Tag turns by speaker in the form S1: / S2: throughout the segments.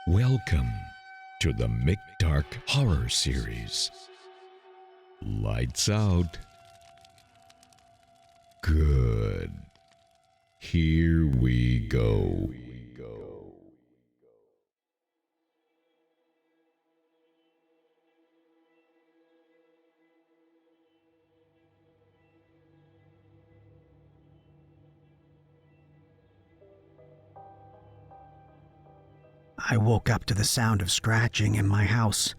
S1: Welcome to the Mick Dark Horror Series. Lights out. Good. Here we go.
S2: I woke up to the sound of scratching in my house.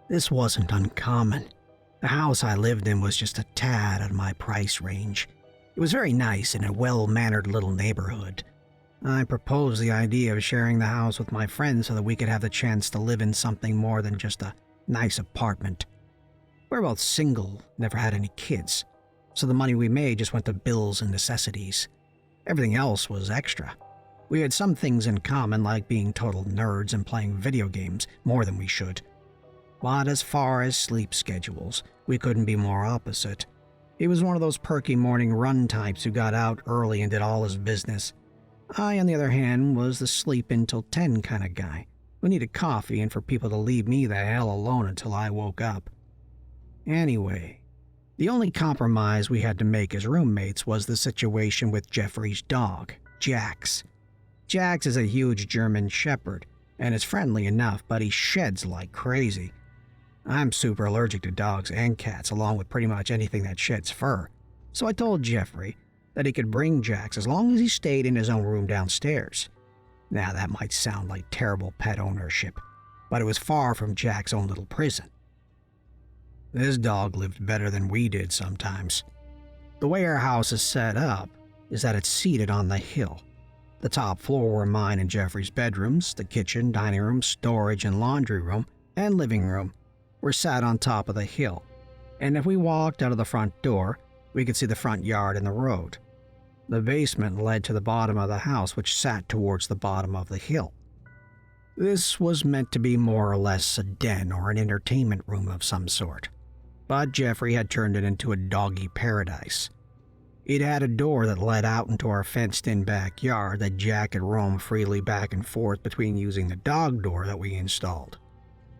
S2: This wasn't uncommon. The house I lived in was just a tad out of my price range. It was very nice in a well-mannered little neighborhood. I proposed the idea of sharing the house with my friends so that we could have the chance to live in something more than just a nice apartment. We're both single, never had any kids, so the money we made just went to bills and necessities. Everything else was extra. We had some things in common, like being total nerds and playing video games more than we should. But as far as sleep schedules, we couldn't be more opposite. He was one of those perky morning run types who got out early and did all his business. I, on the other hand, was the sleep until 10 kind of guy, who needed coffee and for people to leave me the hell alone until I woke up. Anyway, the only compromise we had to make as roommates was the situation with Jeffrey's dog, Jax. Jax is a huge German shepherd, and is friendly enough, but he sheds like crazy. I'm super allergic to dogs and cats, along with pretty much anything that sheds fur, so I told Jeffrey that he could bring Jax as long as he stayed in his own room downstairs. Now that might sound like terrible pet ownership, but it was far from Jack's own little prison. This dog lived better than we did sometimes. The way our house is set up is that it's seated on the hill. The top floor were mine and Jeffrey's bedrooms. The kitchen, dining room, storage and laundry room, and living room were sat on top of the hill, and if we walked out of the front door, we could see the front yard and the road. The basement led to the bottom of the house, which sat towards the bottom of the hill. This was meant to be more or less a den or an entertainment room of some sort, but Jeffrey had turned it into a doggy paradise. It had a door that led out into our fenced-in backyard that Jack could roam freely back and forth between using the dog door that we installed.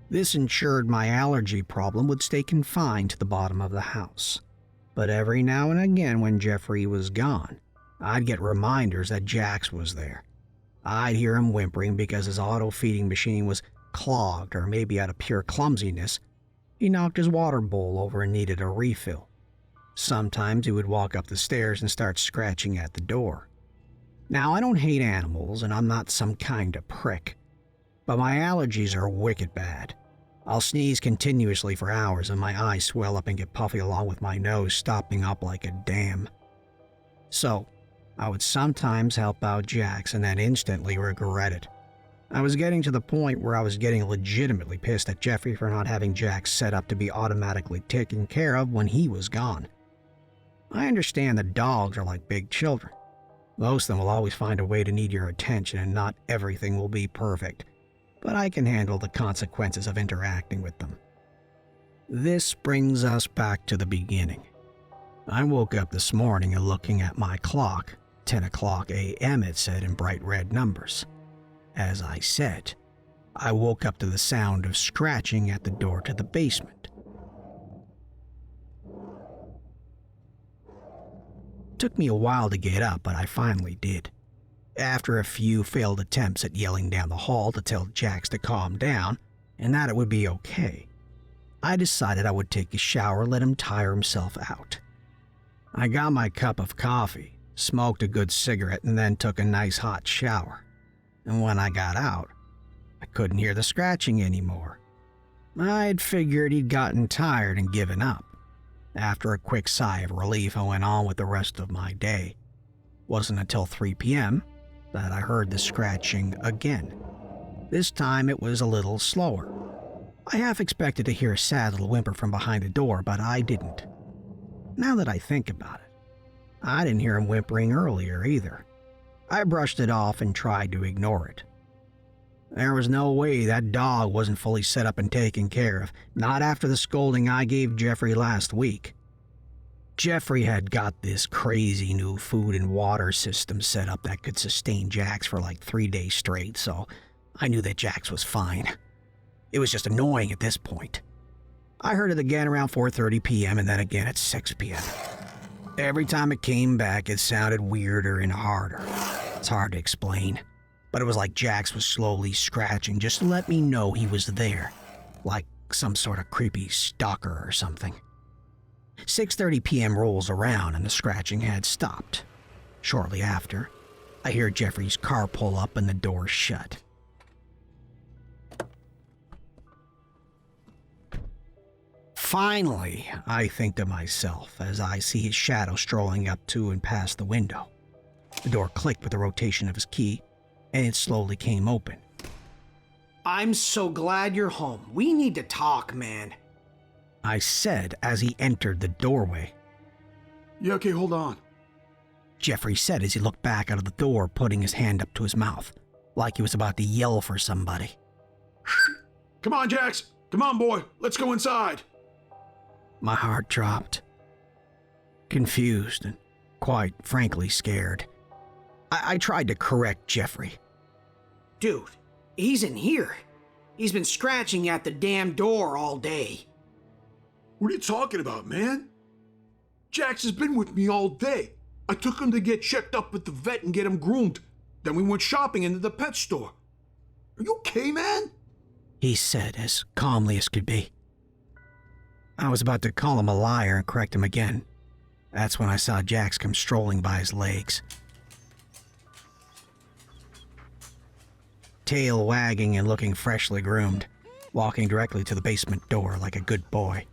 S2: This ensured my allergy problem would stay confined to the bottom of the house. But every now and again when Jeffrey was gone, I'd get reminders that Jax was there. I'd hear him whimpering because his auto-feeding machine was clogged, or maybe out of pure clumsiness, he knocked his water bowl over and needed a refill. Sometimes he would walk up the stairs and start scratching at the door. Now, I don't hate animals, and I'm not some kind of prick, but my allergies are wicked bad. I'll sneeze continuously for hours and my eyes swell up and get puffy along with my nose stopping up like a dam. So, I would sometimes help out Jax and then instantly regret it. I was getting to the point where I was getting legitimately pissed at Jeffrey for not having Jax set up to be automatically taken care of when he was gone. I understand that dogs are like big children. Most of them will always find a way to need your attention and not everything will be perfect, but I can handle the consequences of interacting with them. This brings us back to the beginning. I woke up this morning and looking at my clock, 10 o'clock a.m. it said in bright red numbers. As I said, I woke up to the sound of scratching at the door to the basement. Took me a while to get up, but I finally did. After a few failed attempts at yelling down the hall to tell Jax to calm down and that it would be okay, I decided I would take a shower and let him tire himself out. I got my cup of coffee, smoked a good cigarette, and then took a nice hot shower. And when I got out, I couldn't hear the scratching anymore. I'd figured he'd gotten tired and given up. After a quick sigh of relief, I went on with the rest of my day. Wasn't until 3 p.m. that I heard the scratching again. This time it was a little slower. I half expected to hear a sad little whimper from behind the door, but I didn't. Now that I think about it, I didn't hear him whimpering earlier either. I brushed it off and tried to ignore it. There was no way that dog wasn't fully set up and taken care of, not after the scolding I gave Jeffrey last week. Jeffrey had got this crazy new food and water system set up that could sustain Jax for like 3 days straight, so I knew that Jax was fine. It was just annoying at this point. I heard it again around 4:30 p.m. and then again at 6 p.m. Every time it came back, it sounded weirder and harder. It's hard to explain, but it was like Jax was slowly scratching just to let me know he was there, like some sort of creepy stalker or something. 6:30 p.m. rolls around and the scratching had stopped. Shortly after, I hear Jeffrey's car pull up and the door shut. Finally, I think to myself as I see his shadow strolling up to and past the window. The door clicked with the rotation of his key, and it slowly came open. "I'm so glad you're home. We need to talk, man," I said as he entered the doorway.
S3: "Yeah, okay, hold on,"
S2: Jeffrey said as he looked back out of the door, putting his hand up to his mouth, like he was about to yell for somebody.
S3: "Come on, Jax. Come on, boy. Let's go inside."
S2: My heart dropped. Confused and, quite frankly, scared. I tried to correct Jeffrey. "Dude, he's in here. He's been scratching at the damn door all day."
S3: "What are you talking about, man? Jax has been with me all day. I took him to get checked up at the vet and get him groomed. Then we went shopping into the pet store. Are you okay, man?"
S2: He said as calmly as could be. I was about to call him a liar and correct him again. That's when I saw Jax come strolling by his legs. Tail wagging and looking freshly groomed, walking directly to the basement door like a good boy.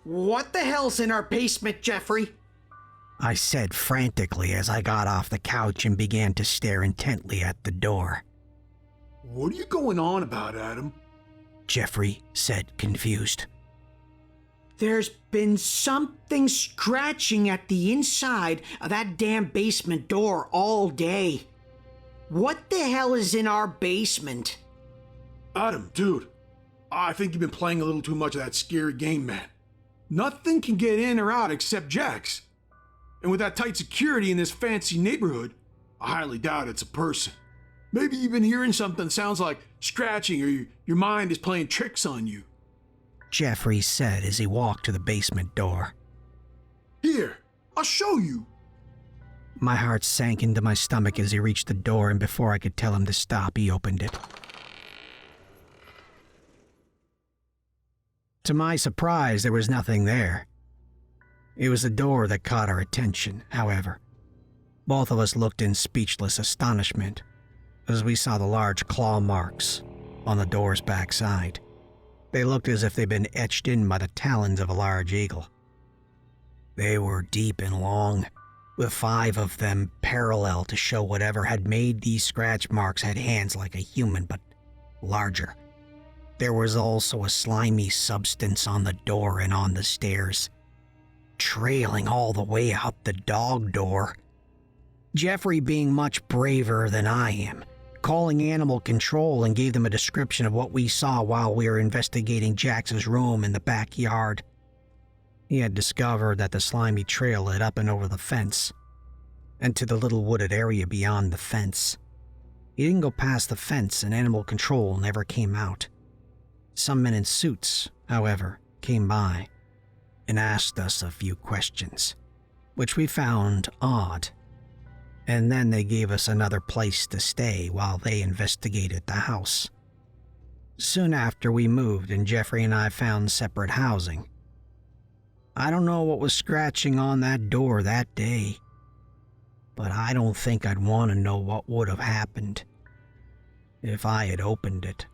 S2: "What the hell's in our basement, Jeffrey?" I said frantically as I got off the couch and began to stare intently at the door.
S3: "What are you going on about, Adam?"
S2: Jeffrey said, confused. "There's been something scratching at the inside of that damn basement door all day. What the hell is in our basement?"
S3: "Adam, dude, I think you've been playing a little too much of that scary game, man. Nothing can get in or out except Jax. And with that tight security in this fancy neighborhood, I highly doubt it's a person. Maybe you've been hearing something that sounds like scratching or your mind is playing tricks on you."
S2: Jeffrey said as he walked to the basement door.
S3: "Here, I'll show you."
S2: My heart sank into my stomach as he reached the door, and before I could tell him to stop, he opened it. To my surprise, there was nothing there. It was the door that caught our attention, however. Both of us looked in speechless astonishment as we saw the large claw marks on the door's backside. They looked as if they'd been etched in by the talons of a large eagle. They were deep and long, with 5 of them parallel to show whatever had made these scratch marks had hands like a human, but larger. There was also a slimy substance on the door and on the stairs, trailing all the way out the dog door. Jeffrey, being much braver than I am, calling animal control and gave them a description of what we saw while we were investigating Jax's room in the backyard. He had discovered that the slimy trail led up and over the fence, and to the little wooded area beyond the fence. He didn't go past the fence, and animal control never came out. Some men in suits, however, came by and asked us a few questions, which we found odd. And then they gave us another place to stay while they investigated the house. Soon after we moved and Jeffrey and I found separate housing. I don't know what was scratching on that door that day, but I don't think I'd want to know what would have happened if I had opened it.